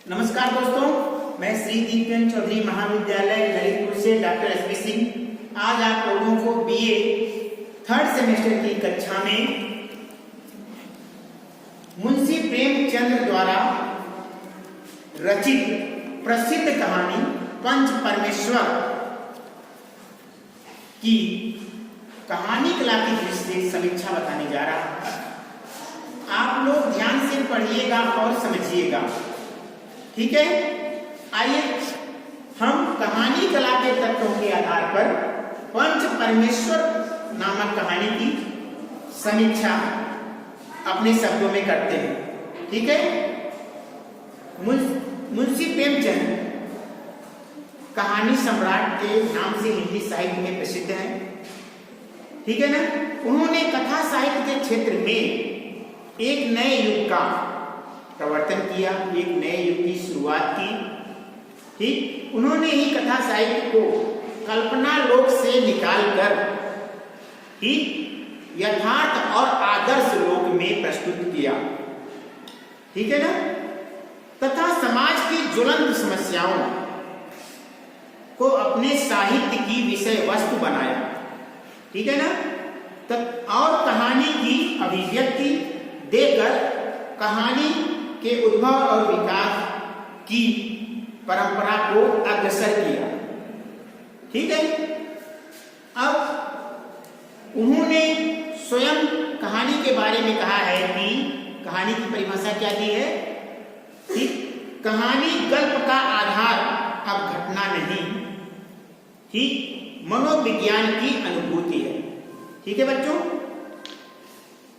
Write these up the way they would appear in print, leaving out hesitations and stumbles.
नमस्कार दोस्तों, मैं श्री दीपचंद चौधरी महाविद्यालय ललितपुर से डॉक्टर एस पी सिंह आज आप लोगों को बीए थर्ड सेमेस्टर की कक्षा में मुंशी प्रेमचंद द्वारा रचित प्रसिद्ध कहानी पंच परमेश्वर की कहानी कला की दृष्टि से समीक्षा बताने जा रहा हूं। आप लोग ध्यान से पढ़िएगा और समझिएगा, ठीक है। आइए हम कहानी कला के तत्वों के आधार पर पंच परमेश्वर नामक कहानी की समीक्षा अपने शब्दों में करते हैं, ठीक है। मुंशी प्रेमचंद कहानी सम्राट के नाम से हिंदी साहित्य में प्रसिद्ध है, ठीक है ना। उन्होंने कथा साहित्य के क्षेत्र में एक नए युग का प्रवर्तन किया, एक नए युग की शुरुआत की, ठीक। उन्होंने ही कथा साहित्य को कल्पना लोक से निकालकर यथार्थ और आदर्श लोक में प्रस्तुत किया, ठीक है ना, तथा समाज की ज्वलंत समस्याओं को अपने साहित्य की विषय वस्तु बनाया, ठीक है ना। और कहानी की अभिव्यक्ति देकर कहानी के उद्भव और विकास की परंपरा को अग्रसर किया, ठीक है। अब उन्होंने स्वयं कहानी के बारे में कहा है कि कहानी की परिभाषा क्या दी है, ठीक। कहानी गल्प का आधार अब घटना नहीं, ठीक, मनोविज्ञान की अनुभूति है, ठीक है बच्चों।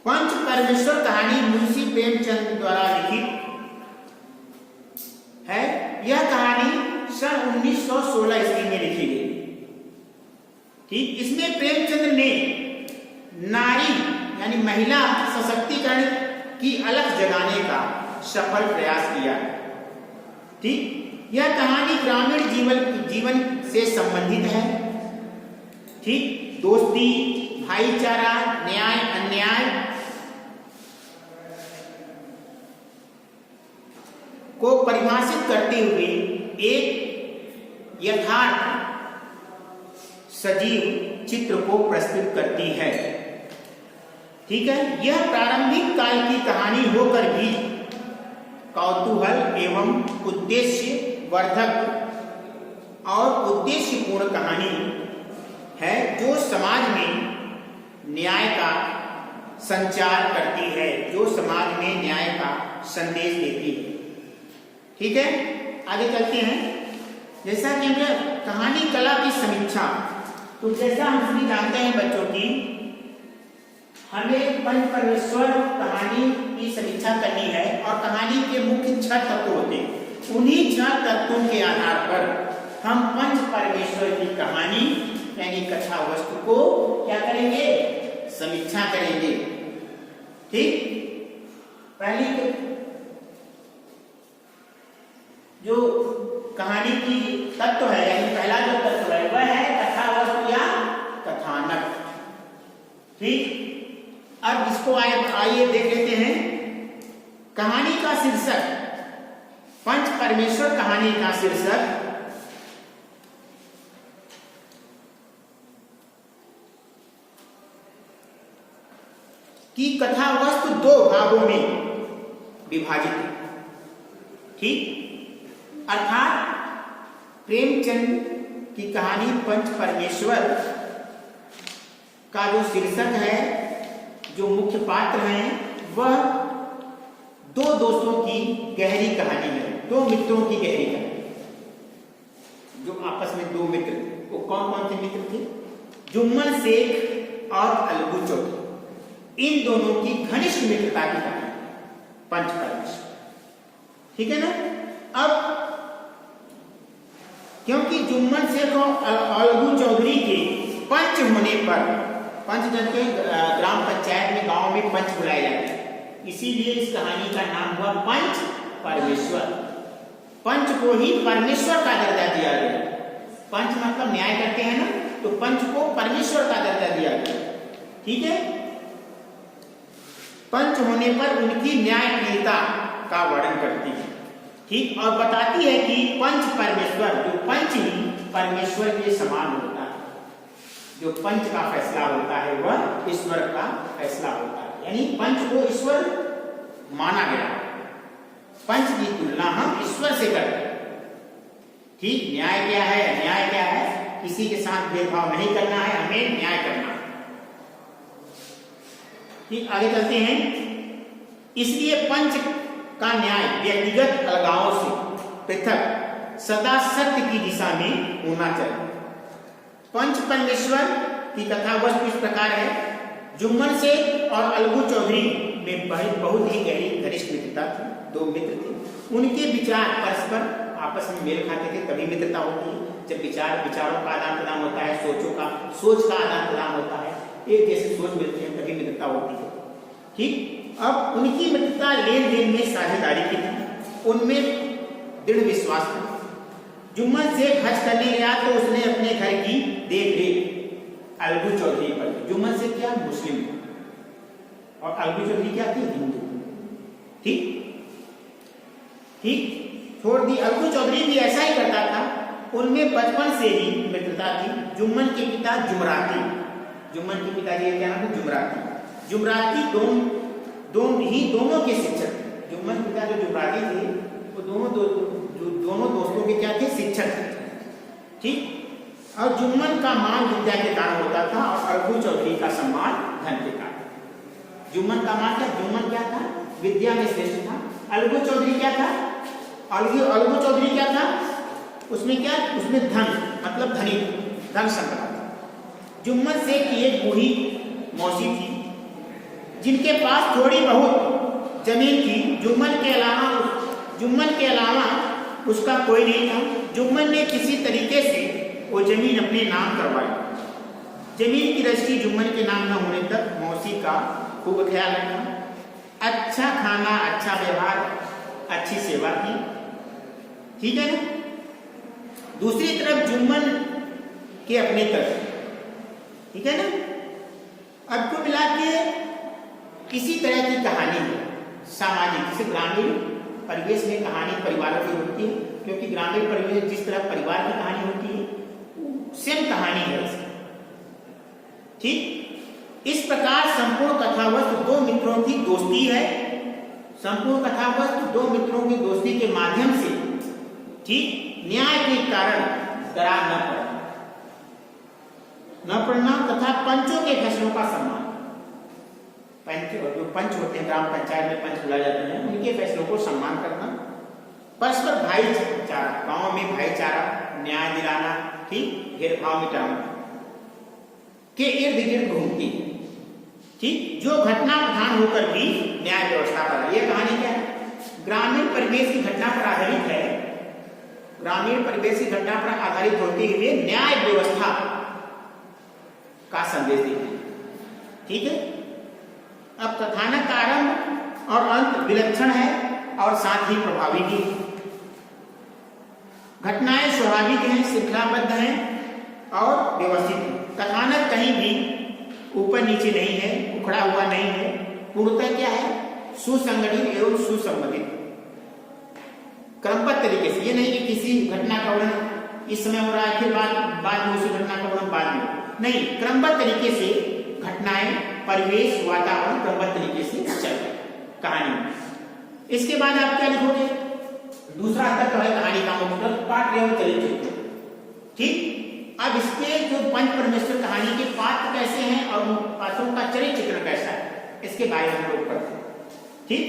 पंच परमेश्वर कहानी मुंशी प्रेमचंद द्वारा लिखित है। यह कहानी सन 1916 ईस्वी में लिखी गई, ठीक। इसमें प्रेमचंद ने नारी यानी महिला सशक्तिकरण की अलख जगाने का सफल प्रयास किया, ठीक। यह कहानी ग्रामीण जीवन से संबंधित है, ठीक। दोस्ती, भाईचारा, न्याय, अन्याय को परिभाषित करते हुए एक यथार्थ सजीव चित्र को प्रस्तुत करती है, ठीक है। यह प्रारंभिक काल की कहानी होकर भी कौतूहल एवं उद्देश्य वर्धक और उद्देश्यपूर्ण कहानी है, जो समाज में न्याय का संचार करती है, जो समाज में न्याय का संदेश देती है, ठीक है। आगे चलते हैं। जैसा कि हमने कहानी कला की समीक्षा, तो जैसा हम सभी जानते हैं बच्चों की हमें पंच परमेश्वर कहानी की समीक्षा करनी है और कहानी के मुख्य 6 तत्व होते हैं। उन्हीं 6 तत्वों के आधार पर हम पंच परमेश्वर की कहानी यानी कथा वस्तु को क्या करेंगे, समीक्षा करेंगे, ठीक। पहली जो कहानी की तत्व है यानी पहला जो तत्व है वह है कथा वस्तु या कथानक, ठीक। अब इसको आइए देख लेते हैं। कहानी का शीर्षक, पंच परमेश्वर कहानी का शीर्षक की कथा वस्तु 2 भागों में विभाजित है, ठीक। अर्थात प्रेमचंद की कहानी पंच परमेश्वर का जो शीर्षक है, जो मुख्य पात्र हैं, वह 2 दोस्तों की गहरी कहानी है, 2 मित्रों की गहरी कहानी, जो आपस में 2 मित्र, वो कौन कौन से मित्र थे, जुम्मन शेख और अलगू चौधरी, इन दोनों की घनिष्ठ मित्रता की कहानी पंच परमेश्वर, ठीक है ना। अब क्योंकि जुम्मन शेख और अलगू चौधरी के पंच होने पर, पंच जन के ग्राम पंचायत में गांव में पंच बुलाए जाते हैं, इसीलिए इस कहानी का नाम हुआ पंच परमेश्वर। पंच को ही परमेश्वर का दर्जा दिया गया। पंच मतलब न्याय करते हैं ना, तो पंच को परमेश्वर का दर्जा दिया गया, ठीक है। पंच होने पर उनकी न्यायप्रियता का वर्णन करती है, ठीक, और बताती है कि पंच परमेश्वर, जो पंच ही परमेश्वर के समान होता है, जो पंच का फैसला होता है वह ईश्वर का फैसला होता है, यानी पंच को ईश्वर माना गया। पंच की तुलना हम ईश्वर से करते हैं। ठीक, न्याय क्या है, अन्याय क्या है, किसी के साथ भेदभाव नहीं करना है, हमें न्याय करना है। ठीक, आगे चलते हैं। इसलिए पंच का न्याय व्यक्तिगत अलगावों से पृथक सदा सत्य की दिशा में होना चाहिए। पंच परमेश्वर की कथा वस्तु इस प्रकार है। जुम्मन शेख और अलगू चौधरी में बहुत ही गहरी घनिष्ठ मित्रता थी। दो मित्र थे, उनके विचार परस्पर आपस में मेल खाते थे, तभी मित्रता होती है। जब विचारों का आदान प्रदान होता है, सोच का आदान प्रदान होता है, एक जैसे सोच मिलती है, तभी मित्रता होती है। ठीक, अब उनकी मित्रता लेन देन में साझेदारी की थी, उनमें दृढ़ विश्वास था। जुम्मन शेख हज करने गया तो उसने अपने घर की देख रेख अलगू चौधरी पर। जुम्मन शेख क्या, मुस्लिम, और अलगू चौधरी क्या थी, हिंदू। ठीक ठीक, छोड़ दी। अलगू चौधरी भी ऐसा ही करता था, उनमें बचपन से ही मित्रता थी। जुम्मन के पिता जुमराती, जुम्मन के पिताजी क्या नाम है, जुमराती। जुमराती दोनों के शिक्षक थे। जुम्मन पिता जो जुमराती थे वो दोनों दोस्तों के क्या थे, शिक्षक थे। ठीक, और जुम्मन का मान विद्या के कारण होता था और अलगू चौधरी का सम्मान धन के कारण। जुम्मन का मान क्या, जुम्मन क्या था, विद्या में श्रेष्ठ था। अलगू चौधरी क्या था, अलगू चौधरी क्या था, उसमें क्या, उसमें धन, मतलब धनी, धन संपदा था। जुम्मन शेख की एक बूढ़ी मौसी थी जिनके पास थोड़ी बहुत जमीन थी। जुम्मन के अलावा उसका कोई नहीं था। जुम्मन ने किसी तरीके से वो जमीन अपने नाम करवाई। जमीन की रजिस्ट्री जुम्मन के नाम न होने तक मौसी का खूब ख्याल रखा, अच्छा खाना, अच्छा व्यवहार, अच्छी सेवा की। ठीक है ना। दूसरी तरफ जुम्मन के अपने तर्क, ठीक है ना। अब को मिला के किसी तरह की कहानी है सामाजिक, जैसे ग्रामीण परिवेश में कहानी परिवारों की होती है, क्योंकि ग्रामीण परिवेश जिस तरह परिवार की कहानी होती है सेम कहानी है इसकी। ठीक, इस प्रकार संपूर्ण कथावस्तु दो मित्रों की दोस्ती है। संपूर्ण कथावस्तु दो मित्रों की दोस्ती के माध्यम से, ठीक, न्याय के कारण दरार न पड़ना तथा पंचों के फैसलों का सम्मान। जो पंच होते हैं ग्राम पंचायत में पंच बुलाए जाते हैं, उनके फैसलों को सम्मान करना। परस्पर भाईचारा, गांव में भाईचारा, न्याय दिलाना, ठीक, भेदभाव मिटाना के इर्द गिर्द घूमती है। ठीक, जो घटना प्रधान होकर भी न्याय व्यवस्था पर। यह कहानी क्या है, ग्रामीण परिवेश की घटना पर आधारित है। ग्रामीण परिवेश की घटना पर आधारित होते हुए न्याय व्यवस्था का संदेश देती है। ठीक है। अब कथानक का आरंभ और अंत विलक्षण है और साथ ही प्रभावी भी। घटनाएं स्वाभाविक हैं, श्रृंखलाबद्ध हैं और व्यवस्थित हैं। कथानक कहीं भी ऊपर नीचे नहीं है, उखड़ा हुआ नहीं है, पूर्णतः क्या है, सुसंगठित एवं सुसंबंधित क्रमबद्ध तरीके से। ये नहीं कि किसी घटना का वर्णन इस समय हो रहा है, फिर बाद में उसी घटना का वर्णन बाद में, नहीं, क्रमबद्ध तरीके से घटनाएं, परिवेश, वातावरण क्रमबद्ध तरीके से चलते कहानी में। इसके बाद आप क्या लिखोगे, दूसरा तक तो है कहानी का मतलब पात्र एवं चरित्र। ठीक, अब इसके जो पंच परमेश्वर कहानी के पात्र कैसे हैं और पात्रों का चरित्र चित्रण कैसा है, इसके बारे में हम लोग पढ़ते हैं। ठीक,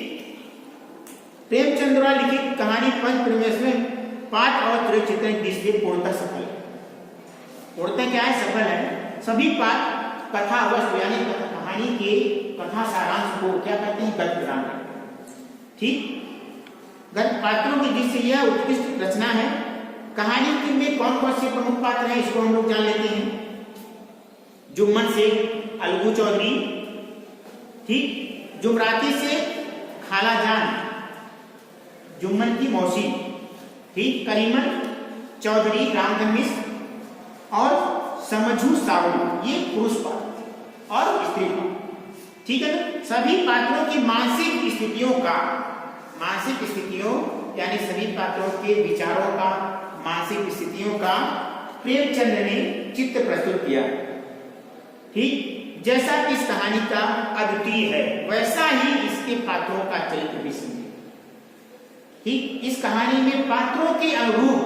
प्रेमचंद द्वारा लिखित कहानी पंच परमेश्वर पात्र और चरित्र चित्रण दृष्टि पूर्णतः सफल है। पूर्णतः क्या है, सफल है। सभी पात्र कथा वस्तु यानी कहानी के कथा सारांश को क्या कहते हैं, गद्य प्रदान करते हैं। ठीक, गद्य पात्रों की दृष्टि यह उत्कृष्ट रचना है। कहानी में कौन कौन से प्रमुख पात्र हैं इसको हम लोग जान लेते हैं। जुम्मन शेख, अलगू चौधरी, ठीक, जुमराती से खालाजान, जुम्मन की मौसी, ठीक, करीमन चौधरी, रामधन मिश्र और समझू सावली, ये पुरुष पात्र और स्त्री पात्र। ठीक है ना। सभी पात्रों की मानसिक स्थितियों यानी सभी पात्रों के विचारों का, मानसिक स्थितियों का प्रेमचंद ने चित्र प्रस्तुत किया। ठीक, जैसा कि इस कहानी का अद्वितीय है वैसा ही इसके पात्रों का चरित्र भी समझे। ठीक, इस कहानी में पात्रों के अनुरूप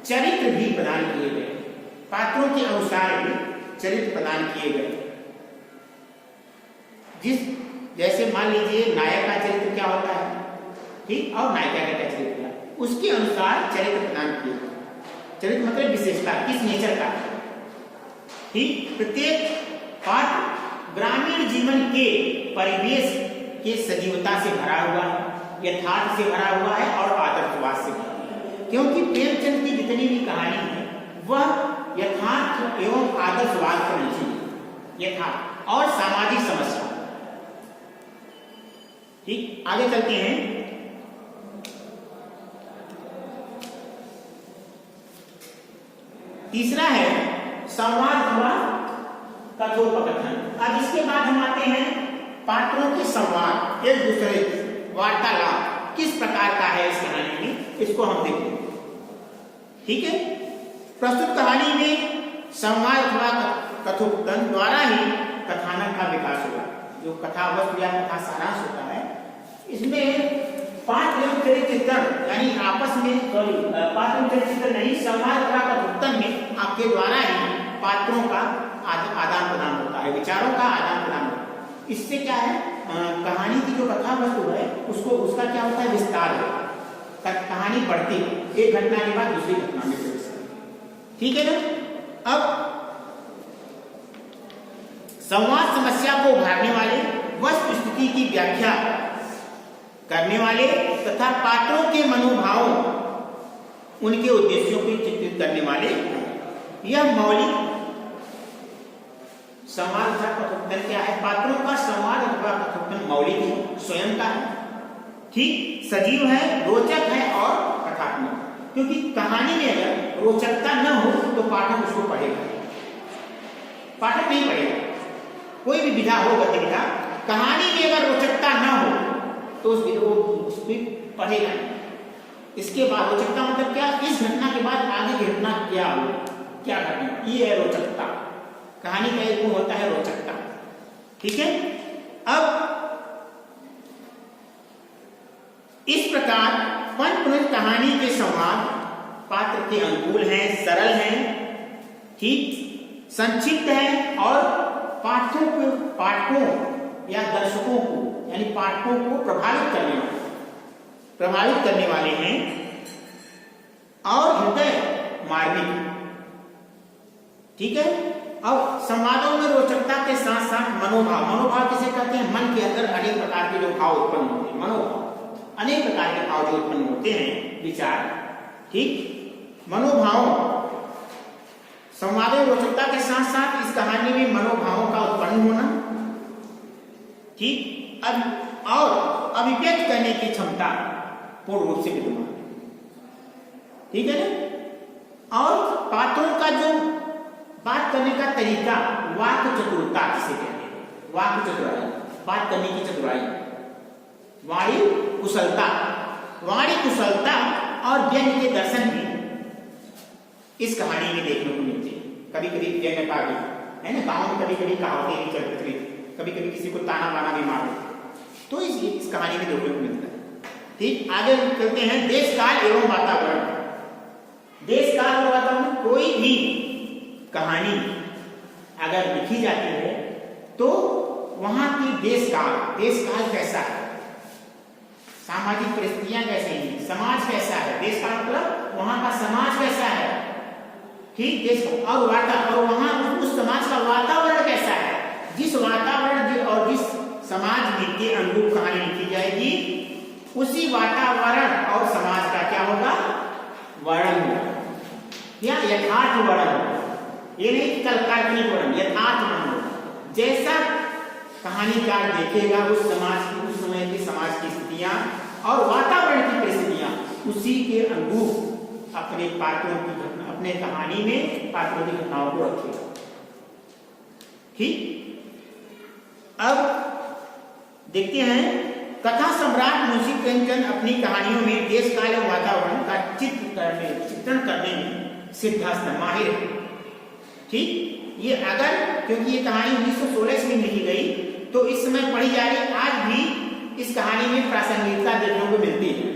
चरित्र भी प्रदान किए गए, पात्रों के अनुसार भी चरित्र प्रदान किए गए। जैसे मान लीजिए नायक का चरित्र क्या होता है, ठीक, और नायिका का क्या चरित्र है, उसके अनुसार चरित्र प्रदान किए गए। चरित्र मतलब विशेषता, किस नेचर का। ठीक, प्रत्येक पात्र ग्रामीण जीवन के परिवेश के सजीवता से भरा हुआ है, यथार्थ से भरा हुआ है और आदर्शवाद से भरा हुआ है। क्योंकि प्रेमचंद की जितनी भी कहानी है वह यथार्थ एवं आदर्शवाद पर लिखी है, यथार्थ और सामाजिक समस्या। ठीक, आगे चलते हैं। तीसरा है संवाद अथवा कथोपकथन। अब इसके बाद हम आते हैं पात्रों के संवाद, एक दूसरे वार्तालाप किस प्रकार का है इस कहानी में, इसको हम देखेंगे। ठीक है, प्रस्तुत कहानी में संवाद अथवा कथोपकथन द्वारा ही कथानक का विकास हुआ। जो कथा वस्तु या कथा सारांश होता है, इसमें पात्र एवं चरित्र चित्रण यानी आपस में पात्र चरित्र चित्रण नहीं, संवाद अथवा कथोपकथन में आपके द्वारा ही पात्रों का आदान प्रदान होता है, विचारों का आदान प्रदान होता है। इससे क्या है, कहानी की जो कथा वस्तु है उसका क्या होता है, विस्तार है, कहानी बढ़ती है एक घटना के बाद दूसरी घटना में प्रवेश। ठीक है ना। अब संवाद समस्या को उभारने वाले, वस्तु स्थिति की व्याख्या करने वाले तथा पात्रों के मनोभावों, उनके उद्देश्यों को चित्रित करने वाले, यह मौलिक संवाद अथवा कथोपकथन क्या है, पात्रों का संवाद अथवा कथोपकथन मौलिक है, स्वयं का है, ठीक, सजीव है, रोचक है और कथात्मक। क्योंकि कहानी में अगर रोचकता न हो तो पाठक उसको पढ़ेगा, पाठक नहीं पढ़ेगा। कोई भी विधा हो, गतिविधा, कहानी में अगर रोचकता न हो तो उस पढ़ेगा। इसके बाद रोचकता मतलब क्या, इस घटना के बाद आगे की घटना क्या हो, क्या घटना, ये है रोचकता। कहानी का एक गुण होता है रोचकता। ठीक है। अब इस प्रकार पंचपुरुष कहानी के संवाद पात्र के अनुकूल हैं, सरल हैं, ठीक, संक्षिप्त है और पाठकों या दर्शकों को यानी पाठकों को प्रभावित करने वाले हैं और हृदय मार्मिक। ठीक है। अब संवादों में रोचकता के साथ साथ मनोभाव किसे कहते हैं, मन के अंदर अनेक प्रकार के जो भाव उत्पन्न होते हैं, मनोभाव, अनेक प्रकार के भाव जो उत्पन्न होते हैं, विचार, ठीक, मनोभाव। संवादों में रोचकता के साथ साथ इस कहानी में मनोभावों का उत्पन्न होना, ठीक, और अभिव्यक्त करने की क्षमता पूर्ण रूप से विद्यमान, ठीक है ना। और पात्रों का जो बात करने का तरीका, वाक्य चतुरता जिसे कहते हैं, वाक्य चतुराई, बात करने की चतुराई, वाणी कुशलता और व्यंग्य के दर्शन भी इस कहानी में देखने को मिलते हैं। कभी कभी व्यंग्य का भी है ना, गाँव में कभी कभी कहावतें भी चरित्रित, कभी कभी किसी को ताना बाना भी मार देते, तो इस कहानी में देखने को मिलता है। ठीक, आगे चलते हैं। देश काल एवं वातावरण। देश काल और वातावरण, कोई भी कहानी अगर लिखी जाती है तो वहां की देश काल कैसा है, सामाजिक परिस्थितियां कैसी हैं, समाज कैसा है, देश काल मतलब वहां का समाज कैसा है, ठीक, देश और वहां उस समाज का वातावरण कैसा है, जिस वातावरण और जिस समाज में के अनुरूप कहानी लिखी जाएगी उसी वातावरण और समाज का क्या होगा, वर्णन या यथार्थ वर्णन। ये नहीं काल्पनिक वर्णन, यथार्थ वर्णन। जैसा कहानीकार देखेगा उस समाज की, उस समय की समाज की स्थितियां और वातावरण की परिस्थितियां, उसी के अनुरूप अपने पात्रों की घटना, अपने कहानी में पात्रों की घटनाओं को रखेगा। ठीक। अब देखते हैं कथा सम्राट मुंशी प्रेमचंद अपनी कहानियों में देश काल एवं वातावरण का चित्रण करने में सिद्धांत माहिर है। ठीक, ये अगर क्योंकि ये कहानी 1916 में लिखी गई तो इस समय पढ़ी जा रही, आज भी इस कहानी में प्रासंगिकता देखने को मिलती है,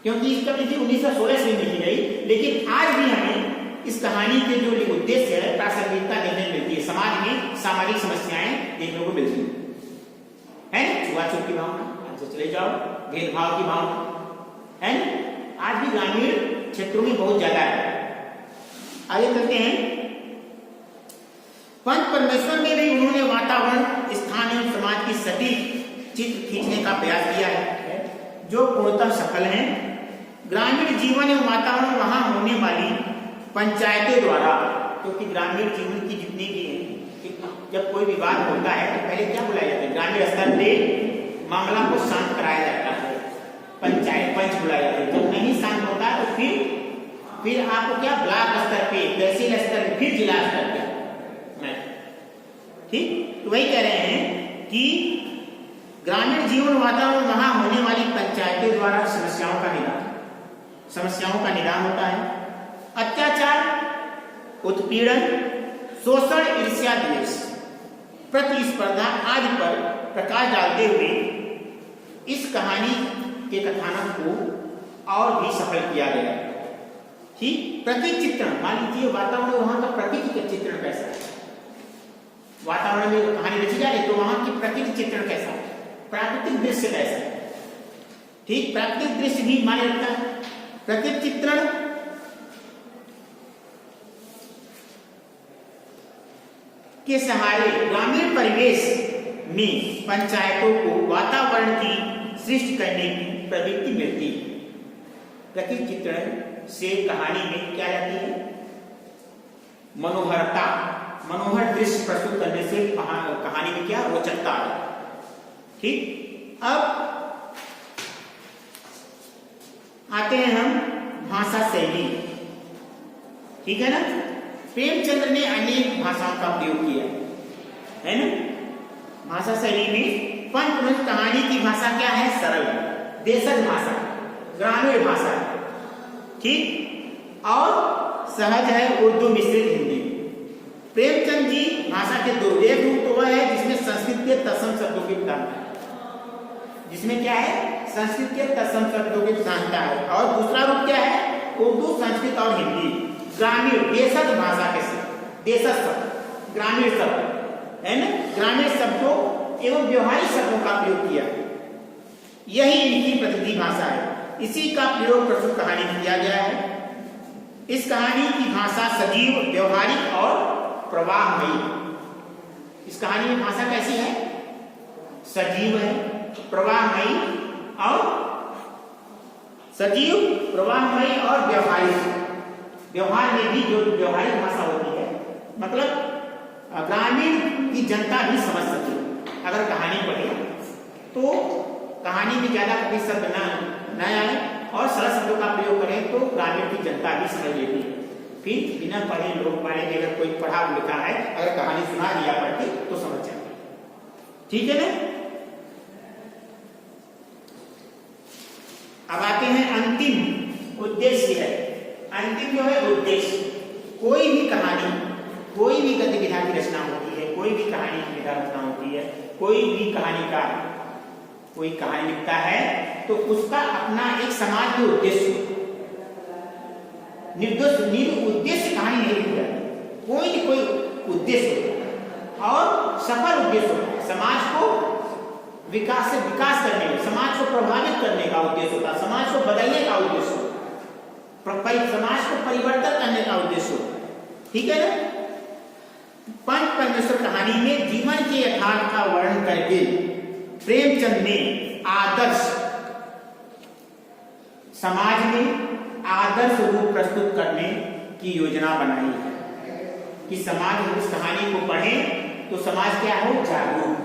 क्योंकि इस कहानी 1916 में लिखी गई, लेकिन आज भी हमें इस कहानी के जो उद्देश्य है प्रासंगिकता देखने को मिलती है। समाज में सामाजिक समस्याएं देखने को मिलती है, छुआछूत की भावना, चले जाओ, भेदभाव की भावना है, आज भी ग्रामीण क्षेत्रों में बहुत ज्यादा है। आगे चलते हैं। पंच परमेश्वर में भी उन्होंने वातावरण, स्थान एवं समाज की सटीक चित्र खींचने का प्रयास किया है, जो पूर्णतः सफल है। ग्रामीण जीवन एवं वातावरण वहां होने वाली पंचायतों द्वारा, क्योंकि ग्रामीण जीवन की जितनी भी है, जब कोई विवाद होता है तो पहले क्या बुलाया जाता है, ग्रामीण स्तर पे मामला को शांत कराया जाता है, पंचायत पंच बुलाया जाता है। जब नहीं शांत होता है तो फिर आपको क्या ब्लॉक स्तर पे, तहसील स्तर पे, फिर जिला स्तर पे। ठीक, तो वही कह रहे हैं कि ग्रामीण जीवन वातावरण वहां होने वाली पंचायतों द्वारा समस्याओं का निदान होता है। अत्याचार, उत्पीड़न, शोषण, ईर्ष्या, द्वेष, प्रतिस्पर्धा आदि पर प्रकाश डालते हुए इस कहानी के कथानक को और भी सफल किया गया। ठीक, प्रतीक चित्रण, मान लीजिए वातावरण वहां का प्रतीक चित्रण कैसा है, वातावरण में कहानी लिखी जा रही तो वहां की प्रतीक चित्रण कैसा है, प्राकृतिक दृश्य कैसा है। ठीक, प्राकृतिक दृश्य भी माने रखता है। प्रतीक चित्रण के सहारे ग्रामीण परिवेश में पंचायतों को वातावरण की सृष्टि करने की प्रवृत्ति मिलती है। प्रतीक चित्रण से कहानी में क्या जाती है, मनोहरता, मनोहर दृश्य प्रस्तुत करने से कहानी में क्या रोचकता है। ठीक, अब आते हैं हम भाषा शैली। ठीक है ना, प्रेमचंद्र ने अनेक भाषाओं का प्रयोग किया है ना। भाषा शैली में पंचतंत्र कहानी की भाषा क्या है, सरल, देशज भाषा, ग्रामीण भाषा, ठीक, और सहज है उर्दू मिश्रित हिंदी। प्रेमचंद जी भाषा के दो, एक रूप तो वह है जिसमें संस्कृत के तत्सम शब्दों की प्रधानता है, जिसमें क्या है, संस्कृत के तत्सम शब्दों की प्रधानता है, और दूसरा रूप क्या है, उर्दू, संस्कृत और हिंदी। ग्रामीण देशज भाषा के शब्द, देशज शब्द, ग्रामीण शब्द है ना, ग्रामीण शब्दों एवं व्यवहारिक शब्दों का प्रयोग किया, यही इनकी प्रतिनिधि भाषा है। इसी का प्रयोग प्रस्तुत कहानी में किया गया है। इस कहानी की भाषा सजीव, व्यवहारिक और प्रवाहमयी। इस कहानी में भाषा कैसी है, सजीव है, प्रवाहमयी और सजीव, प्रवाहमयी और व्यवहारिक। व्यवहार में भी जो व्यवहारिक भाषा होती है, मतलब ग्रामीण की जनता भी समझ सके। अगर कहानी पढ़े तो कहानी में ज्यादा कभी शब्द न आए और सरल शब्दों का प्रयोग करें तो ग्रामीण की जनता भी समझ लेती है। फिर बिना पढ़े लोग पढ़े कि अगर कोई पढ़ा लिखा है, अगर कहानी सुना दिया पढ़ के तो समझ जाए। ठीक है ना। अब आते हैं अंतिम उद्देश्य है। अंतिम जो है उद्देश्य, कोई भी कहानी, कोई भी गतिविधा की रचना होती है, कोई भी कहानी की रचना होती है, कोई भी कहानी का कोई कहानी लिखता है तो उसका अपना एक समाज में उद्देश्य, निर्दोष उद्देश्य कहानी नहीं लिखी जाती, कोई न कोई उद्देश्य होता है और सफल उद्देश्य होता है। समाज को विकास करने में, समाज को प्रभावित करने का उद्देश्य होता है, समाज को बदलने का उद्देश्य होता है, समाज को परिवर्तन करने का उद्देश्य होता है। ठीक है ना। पंच परमेश्वर कहानी में जीवन के यथार्थ का वर्णन करके प्रेमचंद ने आदर्श समाज में आदर्श रूप प्रस्तुत करने की योजना बनाई है कि समाज उस कहानी को पढ़े तो समाज क्या हो, जागरूक।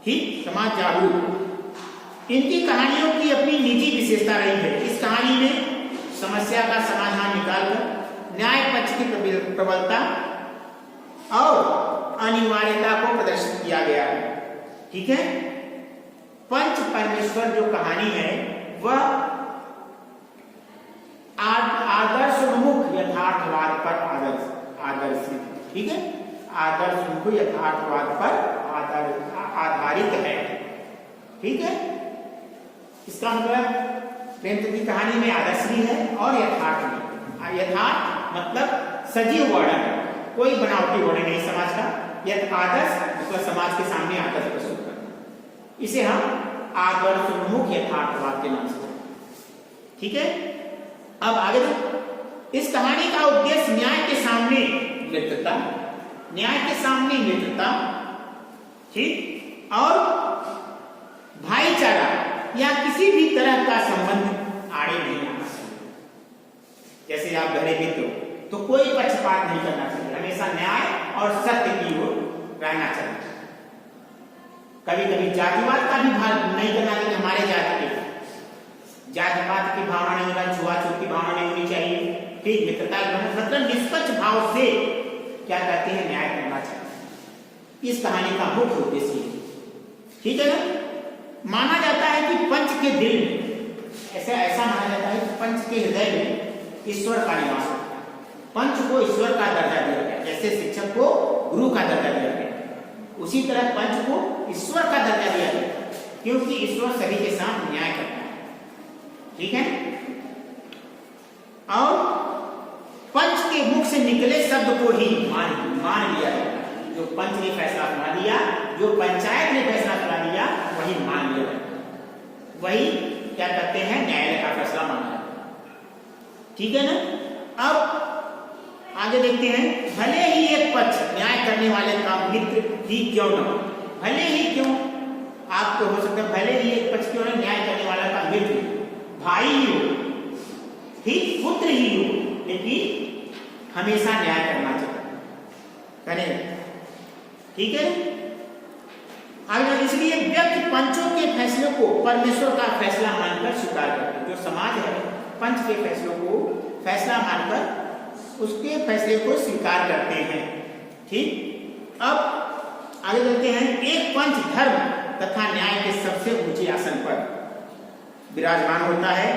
ठीक, समाज जागरूक। इनकी कहानियों की अपनी निजी विशेषता रही है। इस कहानी में समस्या का समाधान निकालकर न्याय पक्ष की प्रबलता और अनिवार्यता को प्रदर्शित किया गया है। ठीक है। पंच परमेश्वर जो कहानी है वह आदर्शोन्मुख यथार्थवाद पर आदर्शित, ठीक है, आदर्शोन्मुख यथार्थवाद पर आधारित है, ठीक है। इसका मतलब प्रेमचंद की कहानी में आदर्श भी है और यथार्थ भी। यथार्थ मतलब सजीव वर्णन, कोई बनावटी वर्णन नहीं समाज का। आदर्श मतलब समाज के सामने आदर्श प्रस्तुत करना, इसे हम आदर्शोन्मुख यथार्थवाद के नाम से, ठीक है। अब आगे इस कहानी का उद्देश्य न्याय के सामने मित्रता, न्याय के सामने मित्रता, ठीक, और भाईचारा या किसी भी तरह का संबंध आड़े नहीं आना चाहिए। जैसे आप घरे मित्र हो तो कोई पक्षपात नहीं करना चाहिए, हमेशा न्याय और सत्य की ओर रहना चाहिए। कभी कभी जातिवाद का भी भाव नहीं करना चाहिए, हमारे जाति के जातिवाद की भावना नहीं होना, छुआछूत की भावना नहीं होनी चाहिए, ठीक, मित्रता मतलब निष्पक्ष भाव से क्या कहते हैं न्याय करना चाहिए। इस कहानी का मुख्य उद्देश्य, ठीक है ना। माना जाता है कि पंच के दिल में ऐसा माना जाता है कि पंच के हृदय में ईश्वर का निवास होता है। पंच को ईश्वर का दर्जा दिया गया, जैसे शिक्षक को गुरु का दर्जा दिया गया, उसी तरह पंच को ईश्वर का दर्जा दिया गया, क्योंकि ईश्वर सभी के साथ न्याय करता है, ठीक है। और पंच के मुख से निकले शब्द को ही मान लिया जाता है। जो पंच ने फैसला सुना दिया, जो पंचायत ने फैसला सुना दिया, वही मान लिया जाता है, वही क्या कहते हैं न्यायालय का फैसला माना जाता है, ठीक है ना। अब आगे देखते हैं, भले ही एक पक्ष न्याय करने वाले का मित्र ही क्यों न हो, भले ही क्यों, आप तो हो सकता है भले ही एक पक्ष क्यों न न्याय करने वाला का मित्र भाई ही हो, ठीक, पुत्र ही हो, लेकिन हमेशा न्याय करना चाहिए, करें, ठीक है। आगे इसलिए व्यक्ति पंचों के फैसले को परमेश्वर का फैसला मानकर स्वीकार करते हैं। जो समाज है पंच के फैसलों को फैसला मानकर उसके फैसले को स्वीकार करते हैं, ठीक। अब आगे देखते हैं, एक पंच धर्म तथा न्याय के सबसे ऊंचे आसन पर विराजमान होता है,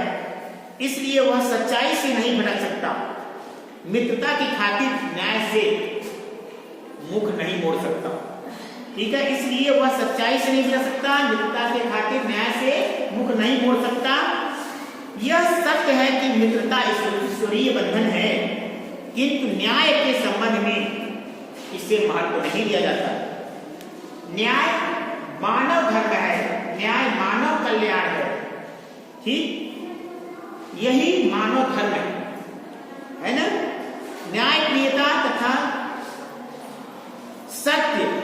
इसलिए वह सच्चाई से नहीं भटक सकता, मित्रता की खातिर न्याय से मुख नहीं मोड़ सकता, ठीक है। इसलिए वह सच्चाई से नहीं भटक सकता, मित्रता के खातिर न्याय से मुख नहीं मोड़ सकता। यह सत्य है कि मित्रता ईश्वरीय बंधन है, किंतु न्याय के संबंध में इसे महत्व नहीं दिया जाता। न्याय मानव धर्म है, न्याय मानव कल्याण है, ठीक, यही मानव धर्म है।